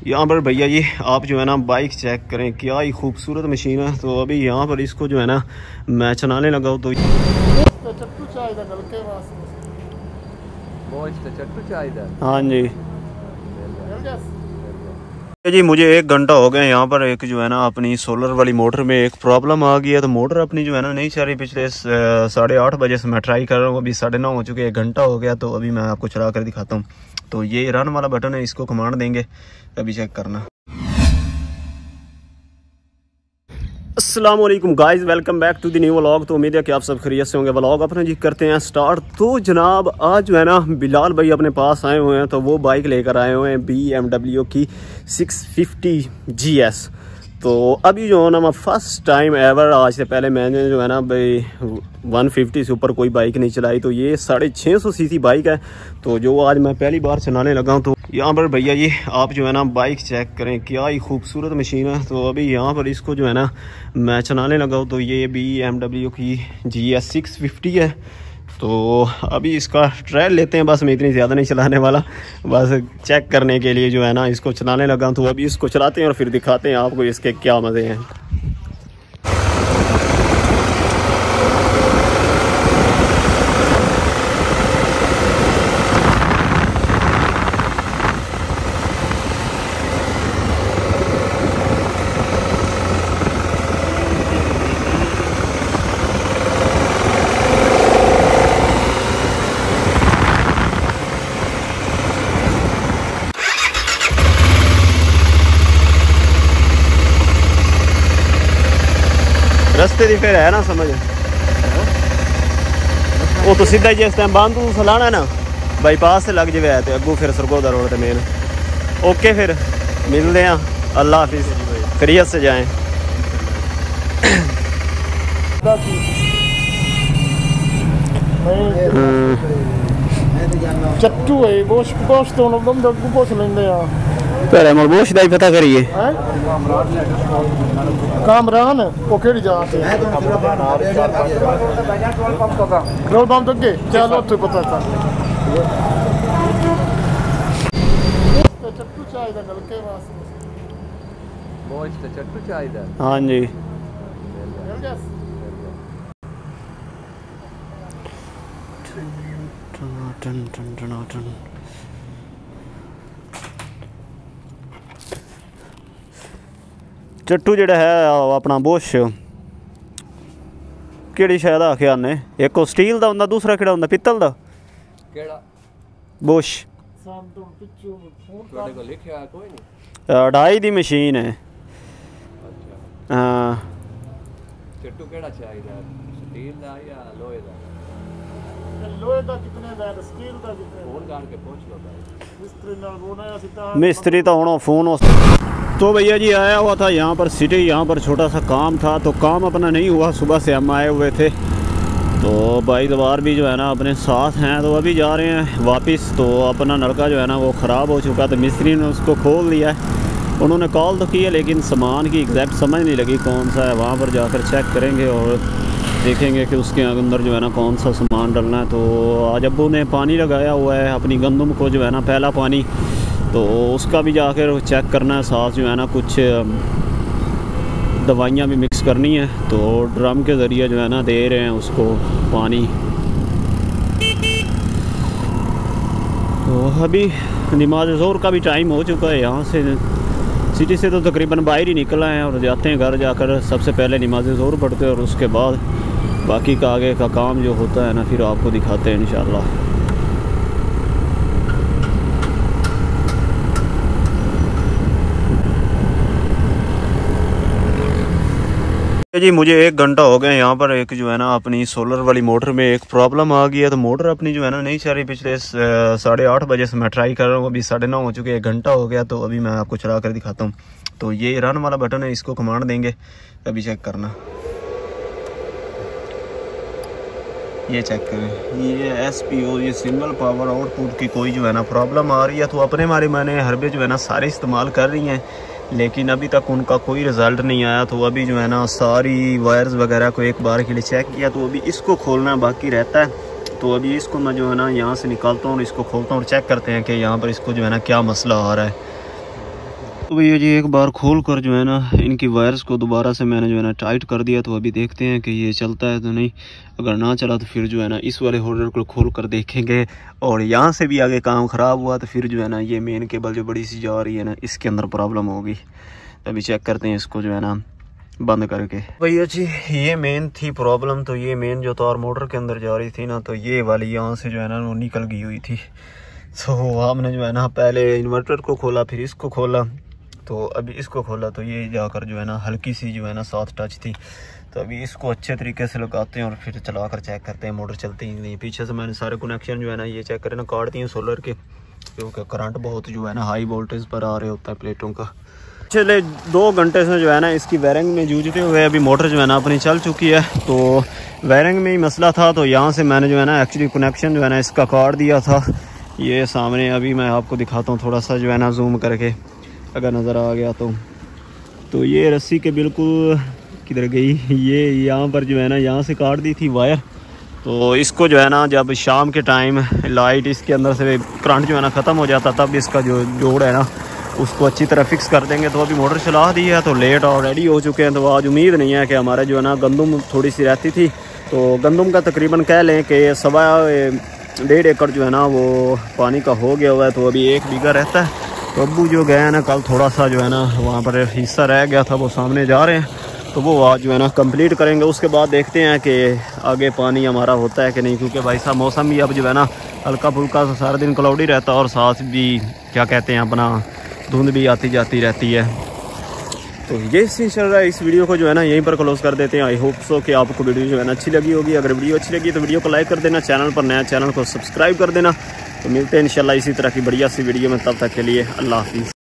यहाँ पर भैया जी आप जो है ना बाइक चेक करें, क्या ही खूबसूरत मशीन है। तो अभी यहाँ पर इसको जो है ना मैं चलाने लगा हूँ तो हाँ जी मुझे 1 घंटा हो गया यहाँ पर। एक जो है ना अपनी सोलर वाली मोटर में एक प्रॉब्लम आ गई है, तो मोटर अपनी जो है ना नहीं चल रही। पिछले 8:30 बजे से मैं ट्राई कर रहा हूँ, अभी 9:30 हो चुके, 1 घंटा हो गया। तो अभी मैं आपको चला कर दिखाता हूँ। तो ये रन वाला बटन है, इसको कमांड देंगे, अभी चेक करना। अस्सलाम वालेकुम guys, welcome back to the new vlog. तो उम्मीद है कि आप सब खैरियत से होंगे। व्लॉग अपने जी करते हैं स्टार्ट। तो जनाब आज जो है ना बिलाल भाई अपने पास आए हुए हैं, तो वो बाइक लेकर आए हुए हैं BMW की 650 GS। तो अभी जो है ना मैं फ़र्स्ट टाइम एवर, आज से पहले मैंने जो है ना भाई 150 से ऊपर कोई बाइक नहीं चलाई। तो ये 650 सीसी बाइक है, तो जो आज मैं पहली बार चलाने लगा हूँ। तो यहाँ पर भैया जी आप जो है ना बाइक चेक करें, क्या ही खूबसूरत मशीन है। तो अभी यहाँ पर इसको जो है ना मैं चलाने लगा हूँ। तो ये BMW की GS 650 है। तो अभी इसका ट्रायल लेते हैं, बस मैं इतनी ज़्यादा नहीं चलाने वाला, बस चेक करने के लिए जो है ना इसको चलाने लगा हूँ। तो अभी इसको चलाते हैं और फिर दिखाते हैं आपको इसके क्या मज़े हैं। रस्ते दी फिर है ना समझ, वो तो सीधा जिस टाइम बांध तू सलाना ना बाईपास से लग जाए तो अगू फिर सरगोदा रोड ते मेन। ओके फिर मिलते हैं, अल्लाह हाफिज, खैरियत से जाएं। चट्टू है बोश तो हम तो बोश लेंगे यार। पहले मलबोश दा ही पता करिए। कामरान वो केड़ी जात है? पेट्रोल पंप अगे चलो तो पता कर। चट्टू चाहिए नलके वास्ते, बोश तो चट्टू चाहिए। हाँ जी टन टन टन टन। चट्टू जिहड़ा है अपना बुश केड़ी शायद आखिया ने, एक स्टील दा हुंदा, दूसरा केड़ा हुंदा पित्तल दा, केड़ा बुश तुहाडे कोल लिखिया कोई नहीं। 2.5 दी मशीन है। हाँ चट्टू केड़ा चाहिदा, स्टील दा या लोहे दा? लोहे दा कितने दा, स्टील दा कितने? फोन करके पूछ लो भाई, मिस्त्री नाल बोलना सीधा। मिस्त्री तो हुण फोन। तो भैया जी आया हुआ था यहाँ पर सिटी, यहाँ पर छोटा सा काम था, तो काम अपना नहीं हुआ। सुबह से हम आए हुए थे, तो भाई दोबार भी जो है ना अपने साथ हैं। तो अभी जा रहे हैं वापस। तो अपना नलका जो है ना वो ख़राब हो चुका, तो मिस्त्री ने उसको खोल दिया है। उन्होंने कॉल तो की है, लेकिन सामान की एग्जैक्ट समझ नहीं लगी कौन सा है। वहाँ पर जाकर चेक करेंगे और देखेंगे कि उसके अंदर जो है ना कौन सा सामान डलना है। तो आज अब्बू ने पानी लगाया हुआ है अपनी गंदम को, जो है ना पहला पानी, तो उसका भी जाकर चेक करना है। साथ जो है ना कुछ दवाइयाँ भी मिक्स करनी है, तो ड्रम के ज़रिए जो है ना दे रहे हैं उसको पानी। तो अभी नमाज ज़ोहर का भी टाइम हो चुका है। यहाँ से सिटी से तो तकरीबन बाहर ही निकल आए हैं और जाते हैं घर। जाकर सबसे पहले नमाज ज़ोहर पढ़ते हैं और उसके बाद बाकी का आगे का काम जो होता है ना फिर आपको दिखाते हैं इंशाअल्लाह। जी मुझे 1 घंटा हो गया यहाँ पर। एक जो है ना अपनी सोलर वाली मोटर में एक प्रॉब्लम आ गई है, तो मोटर अपनी जो है ना नहीं चल रही। पिछले 8:30 बजे से मैं ट्राई कर रहा हूँ, अभी 9:30 हो चुके, 1 घंटा हो गया। तो अभी मैं आपको चला कर दिखाता हूँ। तो ये रन वाला बटन है, इसको कमांड देंगे, अभी चेक करना। ये चेक करें, ये SPO, ये सिंगल पावर आउटपुट की कोई जो है ना प्रॉब्लम आ रही है। तो अपने मैंने हरबे जो है ना सारे इस्तेमाल कर रही हैं, लेकिन अभी तक उनका कोई रिज़ल्ट नहीं आया। तो अभी जो है ना सारी वायर्स वगैरह को एक बार के लिए चेक किया, तो अभी इसको खोलना बाकी रहता है। तो अभी इसको मैं जो है ना यहाँ से निकालता हूँ और इसको खोलता हूँ और चेक करते हैं कि यहाँ पर इसको जो है ना क्या मसला आ रहा है। तो भैया जी एक बार खोल कर जो है ना इनकी वायर्स को दोबारा से मैंने जो है ना टाइट कर दिया। तो अभी देखते हैं कि ये चलता है तो नहीं। अगर ना चला तो फिर जो है ना इस वाले होल्डर को खोल कर देखेंगे। और यहाँ से भी आगे काम ख़राब हुआ तो फिर जो है ना ये मेन केबल जो बड़ी सी जा रही है ना इसके अंदर प्रॉब्लम होगी। तो अभी चेक करते हैं इसको जो है ना बंद करके। भैया जी ये मेन थी प्रॉब्लम। तो ये मेन जो तार मोटर के अंदर जा रही थी ना तो ये वाली यहाँ से जो है ना वो निकल गई हुई थी। तो हमने जो है ना पहले इन्वर्टर को खोला फिर इसको खोला। तो अभी इसको खोला तो ये जाकर जो है ना हल्की सी जो है ना साथ टच थी। तो अभी इसको अच्छे तरीके से लगाते हैं और फिर चला कर चेक करते हैं मोटर चलती ही नहीं। पीछे से मैंने सारे कनेक्शन जो है ना ये चेक करें ना काट दिए सोलर के, क्योंकि करंट बहुत जो है ना हाई वोल्टेज पर आ रहे होता है प्लेटों का। पिछले 2 घंटे से जो है ना इसकी वायरिंग में जूझते हुए अभी मोटर जो है ना अपनी चल चुकी है। तो वायरिंग में ही मसला था। तो यहाँ से मैंने जो है ना एक्चुअली कनेक्शन जो है ना इसका काट दिया था। ये सामने अभी मैं आपको दिखाता हूँ थोड़ा सा जो है ना जूम करके, अगर नज़र आ गया तो ये रस्सी के बिल्कुल किधर गई, ये यहाँ पर जो है ना यहाँ से काट दी थी वायर। तो इसको जो है ना जब शाम के टाइम लाइट इसके अंदर से करंट जो है ना ख़त्म हो जाता तब इसका जो जोड़ है ना उसको अच्छी तरह फिक्स कर देंगे। तो अभी मोटर चला दी है तो लेट और रेडी हो चुके हैं। तो आज उम्मीद नहीं है कि हमारे जो है ना गंदम थोड़ी सी रहती थी। तो गंदम का तकरीबन कह लें कि 1.5 एकड़ जो है ना वो पानी का हो गया हुआ है। तो अभी 1 बीघा रहता है। तो अब्बू जो गए हैं ना कल थोड़ा सा जो है ना वहाँ पर हिस्सा रह गया था वो सामने जा रहे हैं। तो वो आज जो है ना कंप्लीट करेंगे। उसके बाद देखते हैं कि आगे पानी हमारा होता है कि नहीं, क्योंकि भाई साहब मौसम भी अब जो है ना हल्का फुल्का सा सारा दिन क्लाउडी रहता है और साथ भी क्या कहते हैं अपना धुंध भी आती जाती रहती है। तो ये सीन चल रहा है। इस वीडियो को जो है ना यहीं पर क्लोज कर देते हैं। आई होप सो कि आपको वीडियो जो है ना अच्छी लगी होगी। अगर वीडियो अच्छी लगी तो वीडियो को लाइक कर देना, चैनल पर नया चैनल को सब्सक्राइब कर देना। तो मिलते हैं इंशाल्लाह इसी तरह की बढ़िया सी वीडियो में। तब तक के लिए अल्लाह हाफिज़।